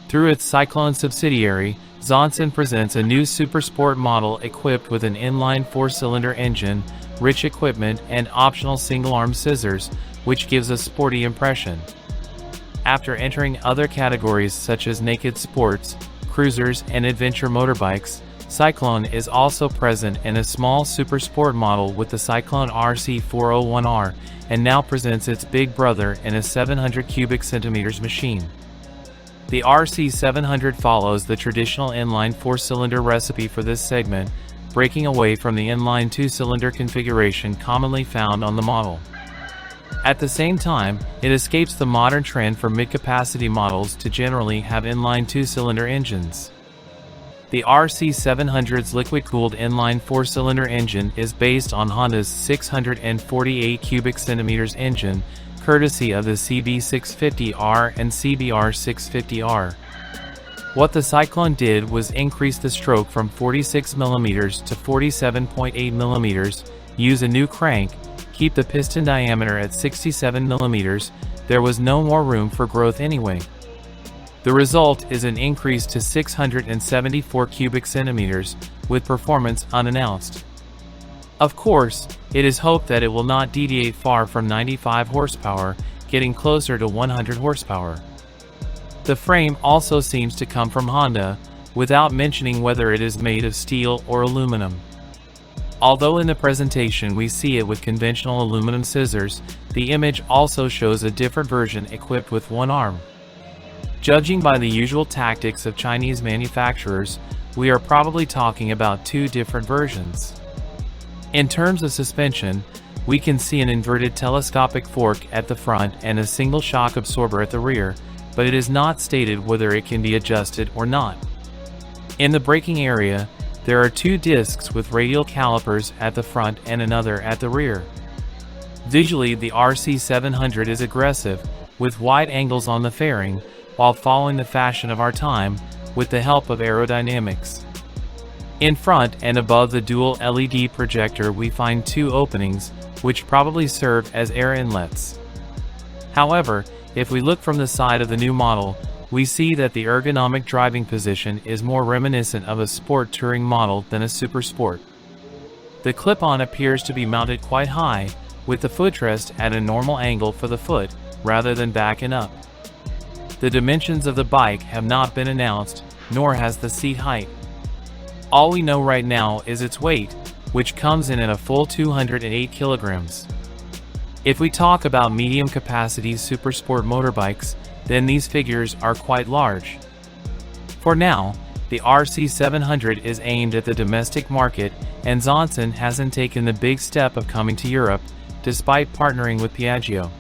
Through its Cyclone subsidiary, Zhongsen presents a new Supersport model equipped with an inline 4-cylinder engine, rich equipment, and optional single-arm scissors, which gives a sporty impression. After entering other categories such as naked sports, cruisers, and adventure motorbikes, Cyclone is also present in a small Supersport model with the Cyclone RC700R, and now presents its big brother in a 700 cubic centimeters machine. The RC700 follows the traditional inline 4-cylinder recipe for this segment, breaking away from the inline 2-cylinder configuration commonly found on the model. At the same time, it escapes the modern trend for mid-capacity models to generally have inline 2-cylinder engines. The RC700's liquid-cooled inline 4-cylinder engine is based on Honda's 648 cubic centimeters engine, courtesy of the CB650R and CBR650R. What the Cyclone did was increase the stroke from 46mm to 47.8mm, use a new crank, keep the piston diameter at 67mm. There was no more room for growth anyway. The result is an increase to 674 cubic centimeters, with performance unannounced. Of course, it is hoped that it will not deviate far from 95 horsepower, getting closer to 100 horsepower. The frame also seems to come from Honda, without mentioning whether it is made of steel or aluminum. Although in the presentation we see it with conventional aluminum scissors, the image also shows a different version equipped with one arm. Judging by the usual tactics of Chinese manufacturers, we are probably talking about two different versions. In terms of suspension, we can see an inverted telescopic fork at the front and a single shock absorber at the rear, but it is not stated whether it can be adjusted or not. In the braking area, there are two discs with radial calipers at the front and another at the rear. Visually, the RC700 is aggressive, with wide angles on the fairing, while following the fashion of our time, with the help of aerodynamics. In front and above the dual LED projector we find two openings, which probably serve as air inlets. However, if we look from the side of the new model, we see that the ergonomic driving position is more reminiscent of a sport touring model than a Supersport. The clip-on appears to be mounted quite high, with the footrest at a normal angle for the foot, rather than back and up. The dimensions of the bike have not been announced, nor has the seat height. All we know right now is its weight, which comes in at a full 208 kilograms. If we talk about medium-capacity Supersport motorbikes, then these figures are quite large. For now, the RC700 is aimed at the domestic market, and Zhongsen hasn't taken the big step of coming to Europe, despite partnering with Piaggio.